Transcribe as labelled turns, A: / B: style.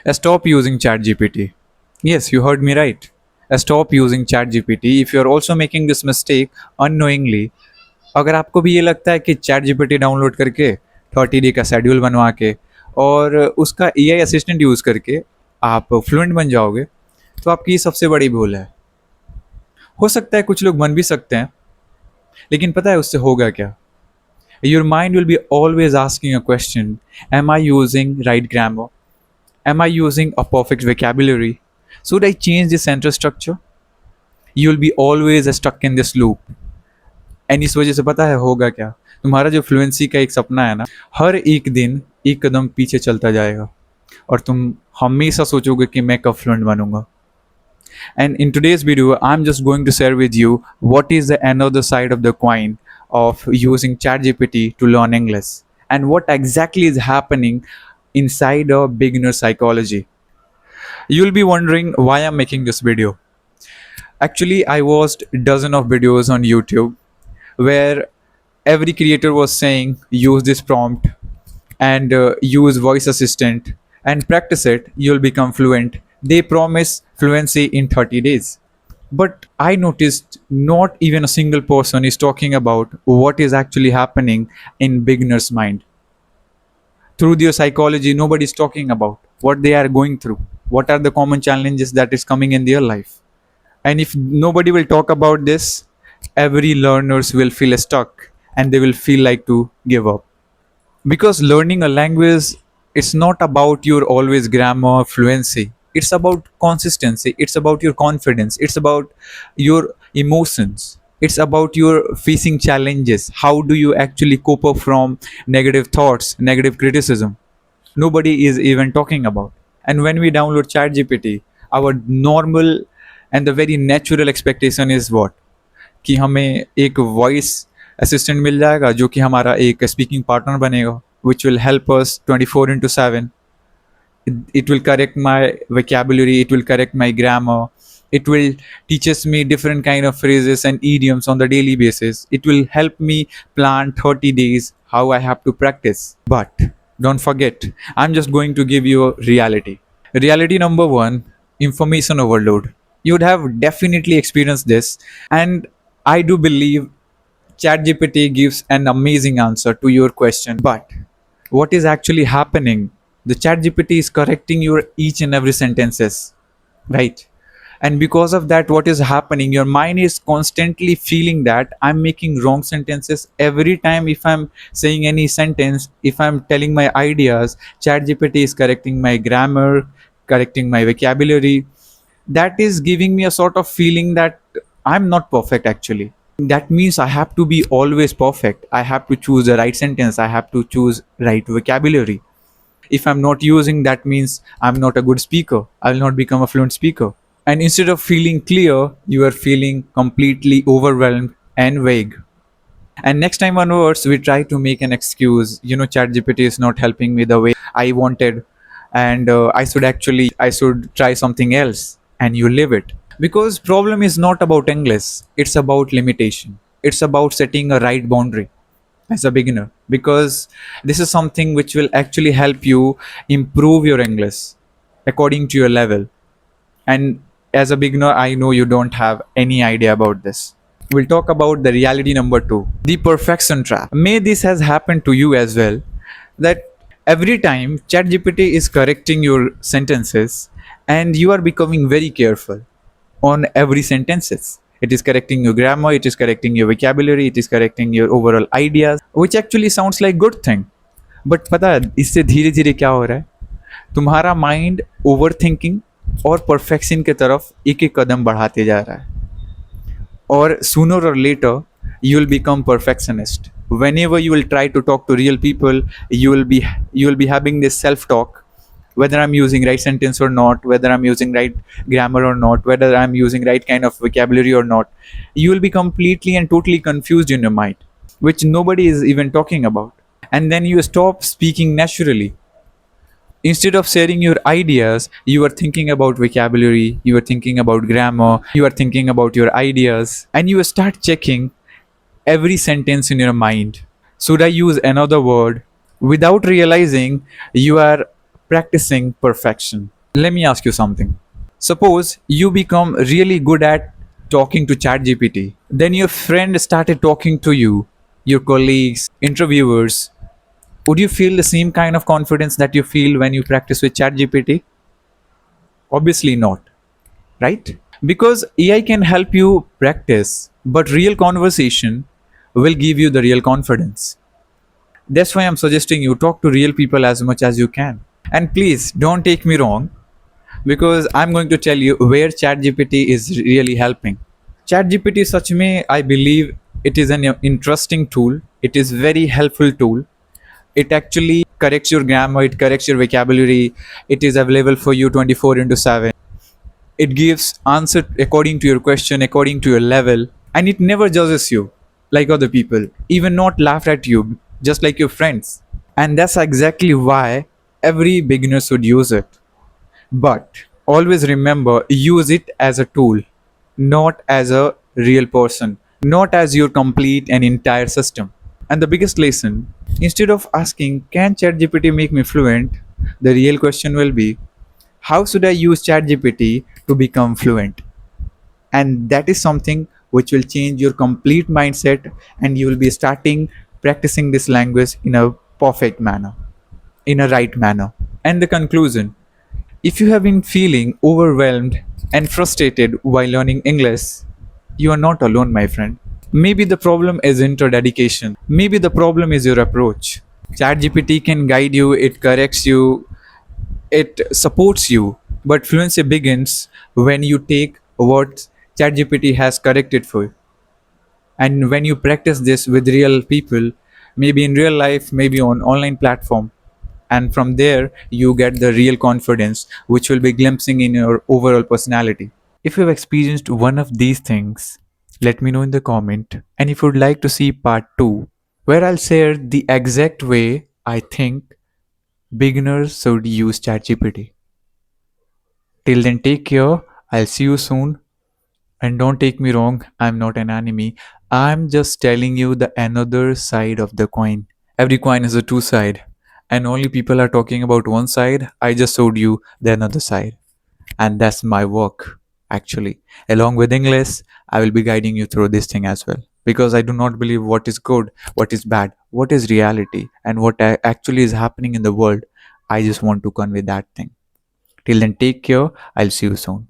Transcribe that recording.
A: Stop using ChatGPT. Yes, you heard me right. Stop using ChatGPT if you are also making this mistake unknowingly. अगर आपको भी ये लगता है कि ChatGPT डाउनलोड करके 30 डे का शेड्यूल बनवा के और उसका AI असिस्टेंट यूज़ करके आप फ्लुएंट बन जाओगे, तो आपकी ये सबसे बड़ी भूल है। हो सकता है कुछ लोग बन भी सकते हैं, लेकिन पता है उससे होगा क्या? Your mind will be always asking a question. Am I using right grammar? Am I using a perfect vocabulary? Should I change the sentence structure? You'll be always stuck in this loop. And इस वजह से पता है होगा क्या? तुम्हारा जो fluency का एक सपना है ना, हर एक दिन एक कदम पीछे चलता जाएगा और तुम हमेशा सोचोगे कि मैं कब फ्लुएंट बनूंगा. And in today's video, I'm just going to share with you what is the another side of the coin of using ChatGPT to learn English and what exactly is happening inside a beginner psychology. You'll be wondering why I'm making this video. Actually, I watched a dozen of videos on YouTube where every creator was saying use this prompt and use voice assistant and practice it, you'll become fluent. They promise fluency in 30 days. But I noticed not even a single person is talking about what is actually happening in beginner's mind. Through their psychology, nobody is talking about what they are going through, what are the common challenges that is coming in their life. And if nobody will talk about this, every learners will feel stuck and they will feel like to give up. Because learning a language, it's not about your always grammar fluency, it's about consistency, it's about your confidence, it's about your emotions, it's about your facing challenges. How do you actually cope up from negative thoughts, negative criticism? Nobody is even talking about. And when we download ChatGPT, our normal and the very natural expectation is what? कि हमें एक voice assistant मिल जाएगा जो कि हमारा एक speaking partner बनेगा, which will help us 24/7. It will correct my vocabulary, it will correct my grammar, it will teaches me different kind of phrases and idioms on the daily basis. It will help me plan 30 days how I have to practice. But don't forget, I'm just going to give you a reality number 1: information overload. You would have definitely experienced this, and I do believe ChatGPT gives an amazing answer to your question. But what is actually happening? The ChatGPT is correcting your each and every sentences, right? And because of that, what is happening? Your mind is constantly feeling that I'm making wrong sentences every time. If I'm saying any sentence, if I'm telling my ideas, ChatGPT is correcting my grammar, correcting my vocabulary. That is giving me a sort of feeling that I'm not perfect actually. That means I have to be always perfect. I have to choose the right sentence. I have to choose right vocabulary. If I'm not using, that means I'm not a good speaker. I will not become a fluent speaker. And instead of feeling clear, you are feeling completely overwhelmed and vague. And next time onwards, we try to make an excuse. ChatGPT is not helping me the way I wanted, and I should try something else. And you live it. Because problem is not about English, it's about limitation. It's about setting a right boundary as a beginner, because this is something which will actually help you improve your English according to your level. And as a beginner, I know you don't have any idea about this. We'll talk about the reality number 2, the perfection trap. May this has happened to you as well, that every time ChatGPT is correcting your sentences and you are becoming very careful on every sentences. It is correcting your grammar, it is correcting your vocabulary, it is correcting your overall ideas, which actually sounds like good thing. But पता है इससे धीरे धीरे क्या हो रहा है? तुम्हारा माइंड ओवर थिंकिंग और परफेक्शन की तरफ एक एक कदम बढ़ाते जा रहा है, और sooner or later you will become perfectionist. Whenever you will try to talk to real people, you will be having this self talk, whether I'm using right sentence or not, whether I'm using right grammar or not, whether I'm using right kind of vocabulary or not. You will be completely and totally confused in your mind, which nobody is even talking about. And then you stop speaking naturally. Instead of sharing your ideas, you are thinking about vocabulary, you are thinking about grammar, you are thinking about your ideas, and you start checking every sentence in your mind. Should I use another word? Without realizing, you are practicing perfection. Let me ask you something. Suppose you become really good at talking to ChatGPT. Then your friend started talking to you, your colleagues, interviewers. Would you feel the same kind of confidence that you feel when you practice with ChatGPT? Obviously not, right? Because AI can help you practice, but real conversation will give you the real confidence. That's why I'm suggesting you talk to real people as much as you can. And please don't take me wrong, because I'm going to tell you where ChatGPT is really helping. ChatGPT such में I believe it is an interesting tool. It is very helpful tool. It actually corrects your grammar, it corrects your vocabulary. It is available for you 24 into 7. It gives answer according to your question, according to your level, and it never judges you like other people, even not laugh at you, just like your friends. And that's exactly why every beginner should use it. But always remember, use it as a tool, not as a real person, not as your complete and entire system. And the biggest lesson, instead of asking, can ChatGPT make me fluent? The real question will be, how should I use ChatGPT to become fluent? And that is something which will change your complete mindset, and you will be starting practicing this language in a perfect manner, in a right manner. And the conclusion, if you have been feeling overwhelmed and frustrated while learning English, you are not alone, my friend. Maybe the problem isn't your dedication. Maybe the problem is your approach. ChatGPT can guide you, it corrects you, it supports you. But fluency begins when you take what ChatGPT has corrected for you. And when you practice this with real people, maybe in real life, maybe on online platform, and from there you get the real confidence which will be glimpsing in your overall personality. If you've experienced one of these things, let me know in the comment. And if you'd like to see part 2, where I'll share the exact way I think beginners should use ChatGPT. Till then, take care. I'll see you soon. And don't take me wrong, I'm not an enemy. I'm just telling you the another side of the coin. Every coin has a two side, and only people are talking about one side. I just showed you the another side, and that's my work actually. Along with English, I will be guiding you through this thing as well, because I do not believe what is good, what is bad, what is reality, and what actually is happening in the world. I just want to convey that thing. Till then, take care. I'll see you soon.